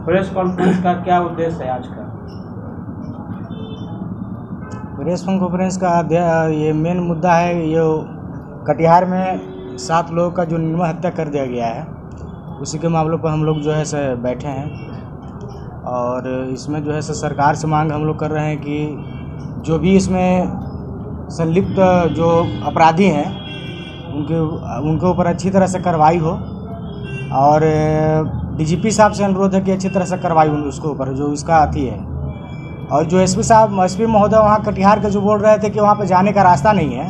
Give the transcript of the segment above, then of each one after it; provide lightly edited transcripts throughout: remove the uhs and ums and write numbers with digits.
Press conference का क्या उद्देश्य है आज का? प्रेस कॉन्फ्रेंस का ये मेन मुद्दा है, ये कटिहार में 7 लोगों का जो निर्मम हत्या कर दिया गया है, उसी के मामलों पर हम लोग जो है से बैठे हैं। और इसमें जो है से सरकार से मांग हम लोग कर रहे हैं कि जो भी इसमें संलिप्त जो अपराधी हैं उनके ऊपर अच्छी तरह से कार्रवाई हो। और डीजीपी साहब से अनुरोध है कि अच्छी तरह से कार्रवाई हो उसके ऊपर जो इसका अति है। और जो एसपी महोदय वहाँ कटिहार के जो बोल रहे थे कि वहाँ पे जाने का रास्ता नहीं है।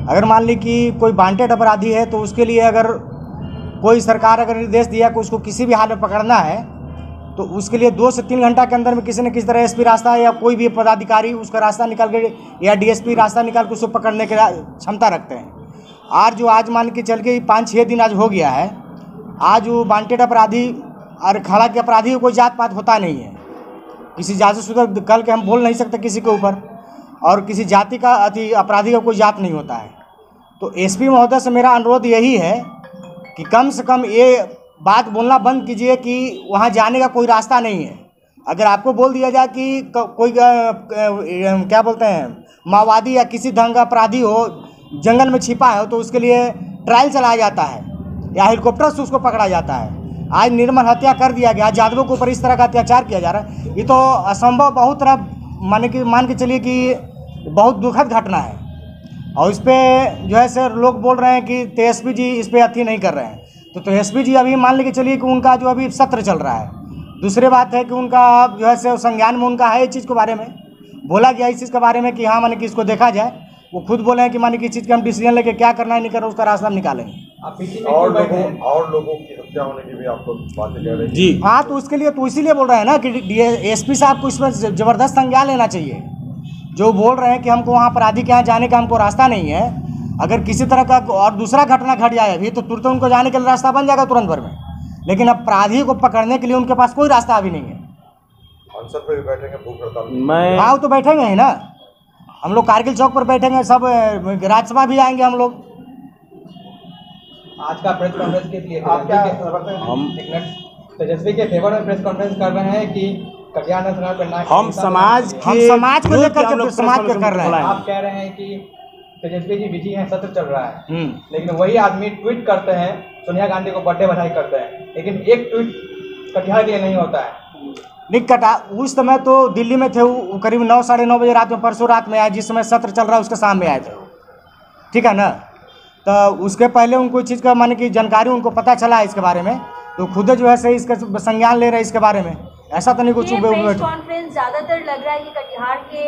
अगर मान ली कि कोई वांटेड अपराधी है तो उसके लिए अगर कोई सरकार अगर निर्देश दिया कि उसको किसी भी हाल में पकड़ना है तो उसके लिए 2 से 3 घंटा के अंदर में किसी न किसी तरह एसपी रास्ता या कोई भी पदाधिकारी उसका रास्ता निकाल के या डीएसपी रास्ता निकाल के उसको पकड़ने की क्षमता रखते हैं। आज मान के चल के 5-6 दिन आज हो गया है। आज वो वांटेड अपराधी और खड़ा के अपराधी को कोई जात पात होता नहीं है। किसी जासूस कल के हम बोल नहीं सकते किसी के ऊपर, और किसी जाति का अपराधी का कोई जात नहीं होता है। तो एसपी महोदय से मेरा अनुरोध यही है कि कम से कम ये बात बोलना बंद कीजिए कि वहाँ जाने का कोई रास्ता नहीं है। अगर आपको बोल दिया जाए कि कोई क्या बोलते हैं माओवादी या किसी ढंग का अपराधी हो जंगल में छिपा है तो उसके लिए ट्रायल चलाया जाता है या हेलीकॉप्टर से उसको पकड़ा जाता है। आज निर्मम हत्या कर दिया गया, यादवों के ऊपर इस तरह का अत्याचार किया जा रहा है, ये तो असंभव बहुत तरह मान के चलिए कि बहुत दुखद घटना है। और इस पर जो है सर लोग बोल रहे हैं कि तेजस्वी जी इस पर अति नहीं कर रहे हैं। तो तेजस्वी जी अभी मान के चलिए कि उनका जो अभी सत्र चल रहा है। दूसरी बात है कि उनका जो है सर संज्ञान में उनका है इस चीज़ के बारे में बोला गया, इस चीज़ के बारे में कि हाँ माने कि इसको देखा जाए। वो खुद बोले हैं कि माने कि इस चीज़ के हम डिसीजन लेके क्या करना है नहीं करना उसका रास्ता हम निकालेंगे। और लोगों की हत्या होने की भी आप लोग बातें कह रहे हैं जी हाँ, तो उसके लिए तो इसीलिए बोल रहे हैं ना कि एसपी साहब को इसमें ज़बरदस्त संज्ञान लेना चाहिए। जो बोल रहे हैं कि हमको वहाँ अपराधी के यहाँ जाने का हमको रास्ता नहीं है, अगर किसी तरह का और दूसरा घटना घट जाए अभी तो तुरंत उनको जाने के लिए रास्ता बन जाएगा तुरंत भर में, लेकिन अपराधी को पकड़ने के लिए उनके पास कोई रास्ता अभी नहीं है। अनशन पे भी बैठेंगे, भूख हड़ताल में हाँ तो बैठेंगे ही ना, हम लोग कारगिल चौक पर बैठेंगे, सब राज्यसभा भी आएंगे हम लोग। आज का प्रेस कॉन्फ्रेंस के लिए हम तेजस्वी के फेवर में प्रेस कॉन्फ्रेंस कर रहे हैं कि कटिहार हम समाज को लेकर समाज पे कर रहे हैं। आप कह रहे हैं कि तेजस्वी जी बिजी हैं, सत्र चल रहा है, लेकिन वही आदमी ट्वीट करते हैं, सोनिया गांधी को बर्थडे बधाई करते हैं, लेकिन एक ट्वीट कटिहार के लिए नहीं होता है। नहीं उस समय तो दिल्ली में थे, वो करीब 9-9:30 बजे रात में, परसों रात में आए, जिस समय सत्र चल रहा है उसके सामने आए थे, ठीक है ना। तो उसके पहले उनको चीज़ का माने कि जानकारी उनको पता चला है इसके बारे में, तो खुद जो है सही इसका संज्ञान ले रहे हैं इसके बारे में। ऐसा तो नहीं कुछ कॉन्फ्रेंस ज्यादातर लग रहा है कि कटिहार के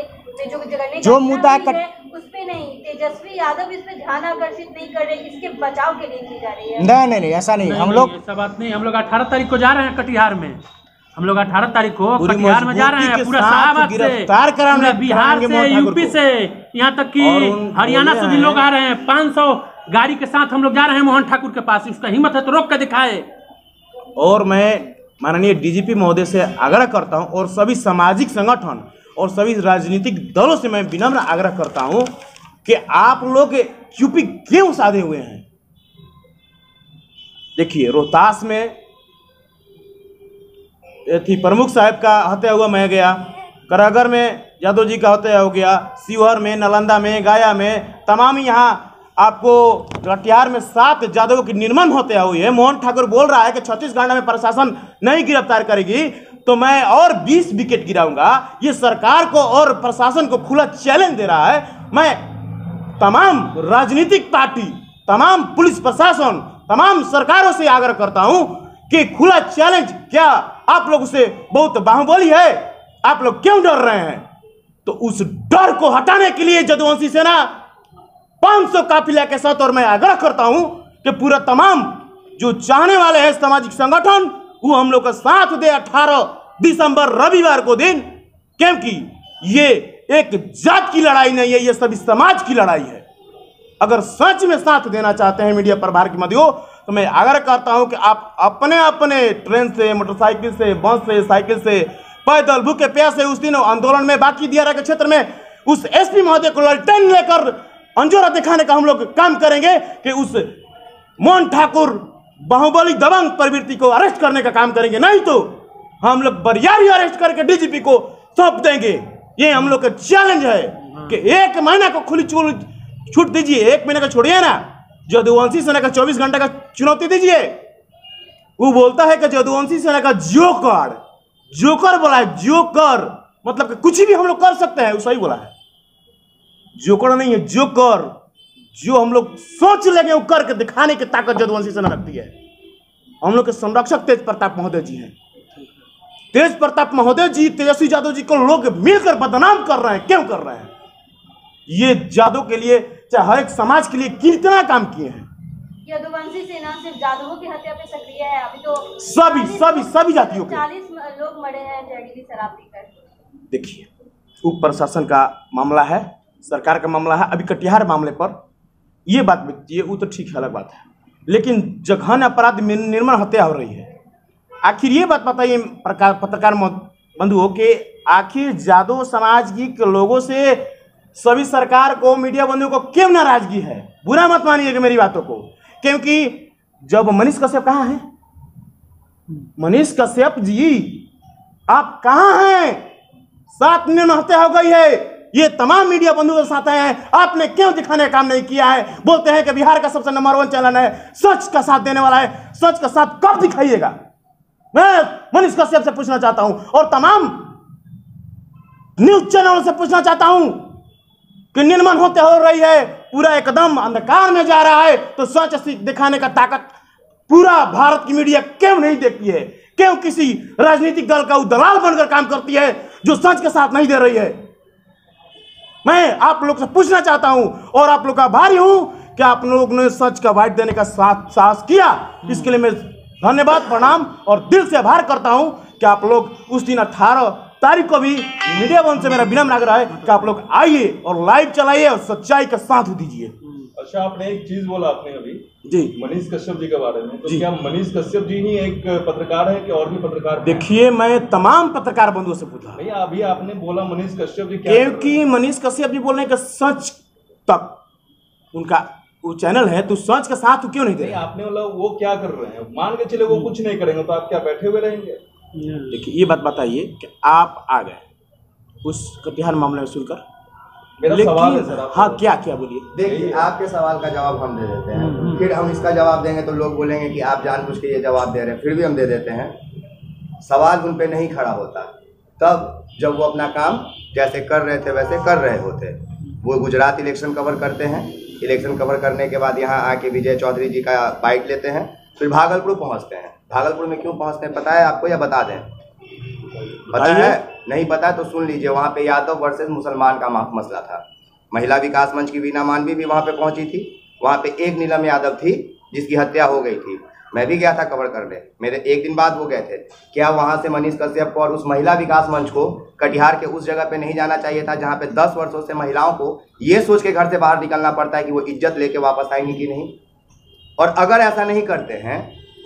जो मुद्दा है उस पे नहीं, तेजस्वी यादव इस पे ध्यान आकर्षित नहीं कर रहे, इसके बचाव के लिए की जा रही है। नहीं ऐसा नहीं, हम लोग ऐसा बात नहीं। हम लोग 18 तारीख को जा रहे हैं कटिहार में, हम लोग 18 तारीख को कटिहार में जा रहे हैं, पूरा शाहबाद से, बिहार से, यूपी से, यहाँ तक कि हरियाणा से भी लोग आ रहे हैं। 500 गाड़ी के साथ हम लोग जा रहे हैं मोहन ठाकुर के पास। उसका हिम्मत है तो रोक कर दिखाए। और मैं माननीय डीजीपी महोदय से आग्रह करता हूं और सभी सामाजिक संगठन और सभी राजनीतिक दलों से मैं विनम्र आग्रह करता हूं कि आप लोग चुप्पी क्यों साधे हुए हैं। देखिए, रोहतास में प्रमुख साहब का हत्या हुआ मैं गया, करागर में यादव जी का हत्या हो गया, शिवहर में, नालंदा में, गया में, तमाम यहाँ आपको कटिहार में 7 यादवों की निर्मम हत्या हुई है। मोहन ठाकुर बोल रहा है कि 36 घंटे में प्रशासन नहीं गिरफ्तार करेगी तो मैं और 20 विकेट गिराऊंगा। ये सरकार को और प्रशासन को खुला चैलेंज दे रहा है। मैं तमाम राजनीतिक पार्टी, तमाम पुलिस प्रशासन, तमाम सरकारों से आग्रह करता हूं कि खुला चैलेंज, क्या आप लोग से बहुत बाहुबली है? आप लोग क्यों डर रहे हैं? तो उस डर को हटाने के लिए जदुवंशी सेना 500 काफिला के साथ, और मैं आग्रह करता हूं कि पूरा तमाम जो चाहने वाले हैं सामाजिक संगठन वो हम लोग का साथ दे 18 दिसंबर रविवार को दिन, क्योंकि ये एक जात की लड़ाई नहीं है, ये सभी समाज की लड़ाई है। अगर सच में साथ देना चाहते हैं मीडिया प्रभार की मध्यों, तो मैं आग्रह करता हूं कि आप अपने अपने ट्रेन से, मोटरसाइकिल से, बस से, साइकिल से, पैदल, भूखे प्यास से उस दिन आंदोलन में बाकी दियारा के क्षेत्र में उस एसपी महोदय को ललटेन लेकर अंजोरा दिखाने का हम लोग काम करेंगे कि उस मोहन ठाकुर बाहुबली दबंग प्रवृत्ति को अरेस्ट करने का काम करेंगे। नहीं तो हम लोग बरियारी अरेस्ट करके डीजीपी को सौंप देंगे। ये हम लोग का चैलेंज है कि 1 महीना को खुली छूट दीजिए, 1 महीने का छोड़िए ना, यदुवंशी सेना का 24 घंटे का चुनौती दीजिए। वो बोलता है कि यदुवंशी सेना का जोकर बोला है, जोकर मतलब कि कुछ भी हम लोग कर सकते हैं, वो सही बोला है। जोकर नहीं है, जोकर, जो हम लोग सोच लेंगे वो करके दिखाने की ताकत यदुवंशी सेना रखती है। हम लोग के संरक्षक तेज प्रताप महोदय जी हैं। तेज प्रताप महोदय जी, तेजस्वी यादव जी को लोग मिलकर बदनाम कर रहे हैं। क्यों कर रहे हैं? ये यादव के लिए, चाहे हर एक समाज के लिए कितना काम किए हैं। यदुवंशी सेना सिर्फ यादवों की हत्या पे सक्रिय है। अभी तो सभी जातियों के 40 लोग मरे हैं जहरीली शराब पीकर। देखिए, उप प्रशासन का मामला है, सरकार का मामला है। अभी कटिहार मामले पर ये बात बिकती है, वो तो ठीक है, अलग बात है। लेकिन जघन्य अपराध में निर्मम हत्या हो रही है। आखिर ये बात बताइए पत्रकार बंधुओं के, आखिर यादव समाज के लोगों से सभी सरकार को, मीडिया बंधुओं को क्यों नाराजगी है? बुरा मत मानिएगा मेरी बातों को, क्योंकि जब मनीष कश्यप कहाँ हैं? मनीष कश्यप जी आप कहाँ हैं? 7 निर्मम हत्या हो गई है। ये तमाम मीडिया बंधुओं के साथ आए हैं, आपने क्यों दिखाने का काम नहीं किया है? बोलते हैं कि बिहार का सबसे नंबर 1 चैनल है, सच का साथ देने वाला है। सच का साथ कब दिखाइएगा? मैं मनीष कश्यप से पूछना चाहता हूं और तमाम न्यूज चैनलों से पूछना चाहता हूं कि निर्मम हत्या हो रही है, पूरा एकदम अंधकार में जा रहा है, तो सच दिखाने का ताकत पूरा भारत की मीडिया क्यों नहीं देखती है? क्यों किसी राजनीतिक दल का वो दलाल बनकर काम करती है जो सच के साथ नहीं दे रही है? मैं आप लोग से पूछना चाहता हूं और आप लोग का आभारी हूं कि आप लोग ने सच का वाइट देने का साहस किया। इसके लिए मैं धन्यवाद, प्रणाम और दिल से आभार करता हूं कि आप लोग उस दिन 18 तारीख को भी मीडिया वन से मेरा विनम्र आग्रह है कि आप लोग आइए और लाइव चलाइए और सच्चाई का साथ दीजिए। अच्छा, आपने एक चीज बोला आपने अभी जी मनीष कश्यप जी के बारे में, तो क्या मनीष कश्यप जी ही एक पत्रकार है कि और भी पत्रकार? देखिए, मैं तमाम पत्रकार बंधुओं से पूछा भैया, अभी आपने बोला मनीष कश्यप जी, क्योंकि मनीष कश्यप जी बोलने का सच तक उनका वो चैनल है, तो सच के साथ क्यों नहीं दे रहे? आपने बोला वो क्या कर रहे हैं? मान के चले वो कुछ नहीं करेंगे तो आप क्या बैठे हुए रहेंगे? देखिए, ये बात बताइए कि आप आ गए उस कटिहार मामले में सुनकर, मेरा सवाल है सर। हाँ, क्या क्या बोलिए। देखिए, आपके सवाल का जवाब हम दे देते हैं, फिर हम इसका जवाब देंगे तो लोग बोलेंगे कि आप जानबूझ के ये जवाब दे रहे हैं, फिर भी हम दे देते हैं। सवाल उन पे नहीं खड़ा होता तब जब वो अपना काम जैसे कर रहे थे वैसे कर रहे होते। वो गुजरात इलेक्शन कवर करते हैं, इलेक्शन कवर करने के बाद यहाँ आके विजय चौधरी जी का बाइट लेते हैं, फिर भागलपुर पहुँचते हैं। भागलपुर में क्यों पहुँचते हैं पता है आपको या बता दें? पता है? नहीं पता तो सुन लीजिए। वहाँ पे यादव वर्सेस मुसलमान का मसला था। महिला विकास मंच की वीना मानवी भी वहाँ पे पहुँची थी। वहाँ पे एक नीलम यादव थी जिसकी हत्या हो गई थी। मैं भी गया था कवर करने, मेरे 1 दिन बाद वो गए थे। क्या वहाँ से मनीष कश्यप को और उस महिला विकास मंच को कटिहार के उस जगह पे नहीं जाना चाहिए था जहाँ पे 10 वर्षों से महिलाओं को ये सोच के घर से बाहर निकलना पड़ता है कि वो इज्जत लेके वापस आएंगी कि नहीं? और अगर ऐसा नहीं करते हैं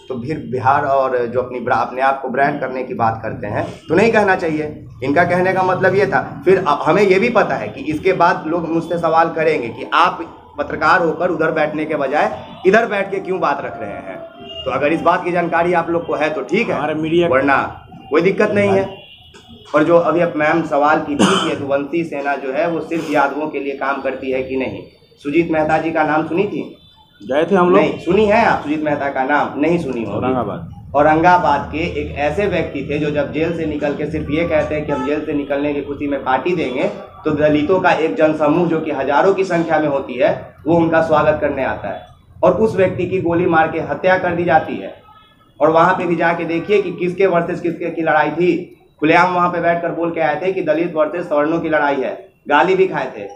तो फिर बिहार और जो अपने आप को ब्रांड करने की बात करते हैं तो नहीं कहना चाहिए। इनका कहने का मतलब ये था। फिर हमें ये भी पता है कि इसके बाद लोग मुझसे सवाल करेंगे कि आप पत्रकार होकर उधर बैठने के बजाय इधर बैठ के क्यों बात रख रहे हैं। तो अगर इस बात की जानकारी आप लोग को है तो ठीक है, वरना कोई दिक्कत नहीं है। और जो अभी अब मैम सवाल की थी कि यदुवंशी सेना जो है वो सिर्फ यादवों के लिए काम करती है कि नहीं, सुजीत मेहता जी का नाम सुनी थी? गए थे हम लोग। नहीं सुनी है आप? सुजीत मेहता का नाम नहीं सुनी हो? औरंगाबाद के एक ऐसे व्यक्ति थे जो जब जेल से निकल के सिर्फ ये कहते हैं कि हम जेल से निकलने की खुशी में पार्टी देंगे, तो दलितों का एक जनसमूह जो कि हजारों की संख्या में होती है वो उनका स्वागत करने आता है और उस व्यक्ति की गोली मार के हत्या कर दी जाती है। और वहाँ पे भी जाके देखिए कि किसके वर्सेस किसके की लड़ाई थी। खुलेआम वहाँ पे बैठकर बोल के आए थे कि दलित वर्सेस सवर्णों की लड़ाई है, गाली भी खाए थे।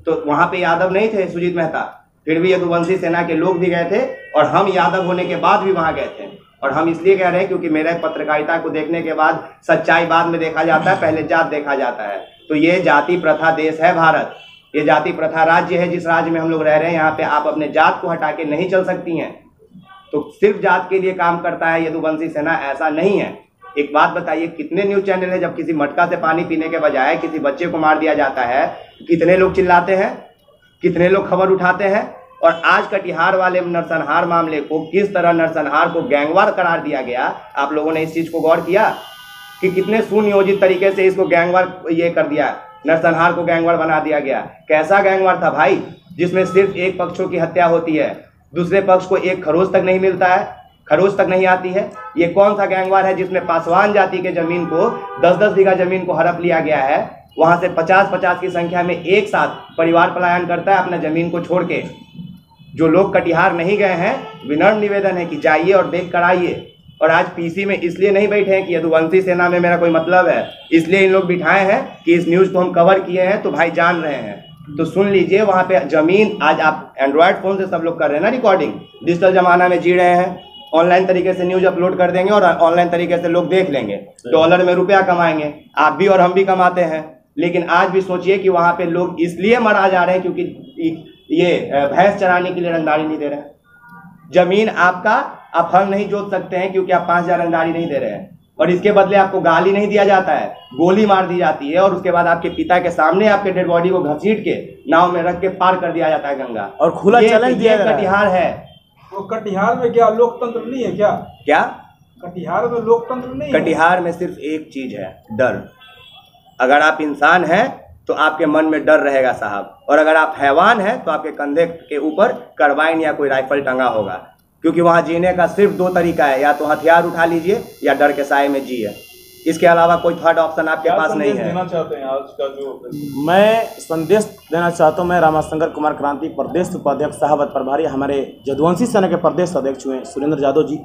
तो वहाँ पे यादव नहीं थे सुजीत मेहता, फिर भी यदुवंशी सेना के लोग भी गए थे और हम यादव होने के बाद भी वहाँ गए थे। और हम इसलिए कह रहे हैं क्योंकि मेरे पत्रकारिता को देखने के बाद सच्चाई बाद में देखा जाता है, पहले जात देखा जाता है। तो ये जाति प्रथा देश है भारत, ये जाति प्रथा राज्य है जिस राज्य में हम लोग रह रहे हैं। यहाँ पे आप अपने जात को हटा के नहीं चल सकती हैं। तो सिर्फ जात के लिए काम करता है यदुवंशी सेना, ऐसा नहीं है। एक बात बताइए, कितने न्यूज चैनल है जब किसी मटका से पानी पीने के बजाय किसी बच्चे को मार दिया जाता है, कितने लोग चिल्लाते हैं, कितने लोग खबर उठाते हैं। और आज कटिहार वाले नरसंहार मामले को किस तरह नरसंहार को गैंगवार करार दिया गया, आप लोगों ने इस चीज को गौर किया? कि कितने सुनियोजित तरीके से इसको गैंगवार ये कर दिया, नरसंहार को गैंगवार बना दिया गया। कैसा गैंगवार था भाई, जिसमें सिर्फ एक पक्षों की हत्या होती है, दूसरे पक्ष को एक खरोच तक नहीं मिलता है, खरोच तक नहीं आती है। ये कौन सा गैंगवार है जिसमें पासवान जाति के जमीन को 10-10 बीघा जमीन को हड़प लिया गया है, वहां से 50-50 की संख्या में एक साथ परिवार पलायन करता है अपना जमीन को छोड़ के। जो लोग कटिहार नहीं गए हैं, विनम्र निवेदन है कि जाइए और देख कर आइए। और आज पीसी में इसलिए नहीं बैठे हैं कि यदुवंशी सेना में मेरा कोई मतलब है, इसलिए इन लोग बिठाए हैं कि इस न्यूज़ को हम कवर किए हैं तो भाई जान रहे हैं। तो सुन लीजिए, वहाँ पे जमीन आज आप एंड्रॉयड फ़ोन से सब लोग कर रहे हैं ना रिकॉर्डिंग, डिजिटल ज़माना में जी रहे हैं, ऑनलाइन तरीके से न्यूज़ अपलोड कर देंगे और ऑनलाइन तरीके से लोग देख लेंगे, डॉलर में रुपया कमाएंगे। आप भी और हम भी कमाते हैं। लेकिन आज भी सोचिए कि वहाँ पे लोग इसलिए मरा जा रहे हैं क्योंकि ये भैंस चराने के लिए रंगदारी नहीं दे रहे हैं। जमीन आपका, आप हल नहीं जोत सकते हैं क्योंकि आप 5,000 रंगदारी नहीं दे रहे हैं, और इसके बदले आपको गाली नहीं दिया जाता है, गोली मार दी जाती है, और उसके बाद आपके पिता के सामने आपके डेड बॉडी को घसीट के नाव में रख के पार कर दिया जाता है गंगा, और खुला चैलेंज दिया कटिहार है। तो कटिहार में क्या लोकतंत्र नहीं है क्या? क्या कटिहार में लोकतंत्र नहीं है? कटिहार में सिर्फ एक चीज है, डर। अगर आप इंसान हैं तो आपके मन में डर रहेगा साहब, और अगर आप हैवान हैं तो आपके कंधे के ऊपर कार्बाइन या कोई राइफल टंगा होगा। क्योंकि वहाँ जीने का सिर्फ 2 तरीका है, या तो हथियार उठा लीजिए या डर के साए में जिए। इसके अलावा कोई थर्ड ऑप्शन आपके पास नहीं है। देना चाहते हैं आज का जो मैं संदेश देना चाहता हूँ, मैं रामाशंकर कुमार क्रांति प्रदेश उपाध्यक्ष साहब प्रभारी, हमारे यदुवंशी सेना के प्रदेश अध्यक्ष हुए सुरेंद्र यादव जी,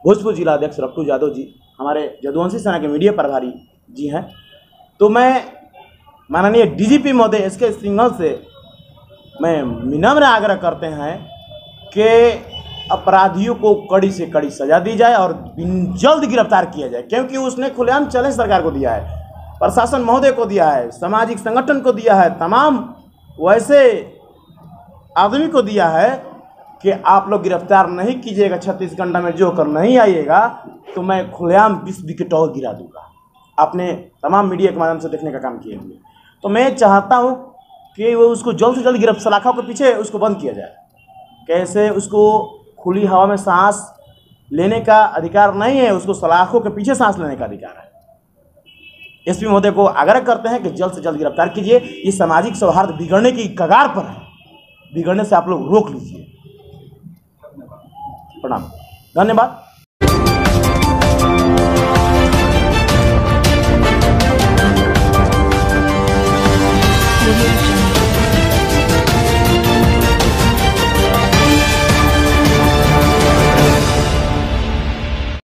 भोजपुर जिला अध्यक्ष रट्टू यादव जी, हमारे यदुवंशी सेना के मीडिया प्रभारी जी हैं। तो मैं माननीय डीजीपी महोदय एसके सिंघल से मैं विनम्र आग्रह करते हैं कि अपराधियों को कड़ी से कड़ी सजा दी जाए और जल्द गिरफ्तार किया जाए, क्योंकि उसने खुलेआम चैलेंज सरकार को दिया है, प्रशासन महोदय को दिया है, सामाजिक संगठन को दिया है, तमाम वैसे आदमी को दिया है कि आप लोग गिरफ्तार नहीं कीजिएगा 36 घंटा में, जो कर नहीं आइएगा तो मैं खुलेआम 20 विकेट और गिरा दूंगा। आपने तमाम मीडिया के माध्यम से देखने का काम किए हुए, तो मैं चाहता हूँ कि वो उसको जल्द से जल्द गिरफ्तार, सलाखों के पीछे उसको बंद किया जाए। कैसे उसको खुली हवा में सांस लेने का अधिकार नहीं है, उसको सलाखों के पीछे सांस लेने का अधिकार है। एसपी महोदय को आग्रह करते हैं कि जल्द से जल्द गिरफ्तार कीजिए। ये सामाजिक सौहार्द बिगड़ने की कगार पर है, बिगड़ने से आप लोग रोक लीजिए। प्रणाम, धन्यवाद।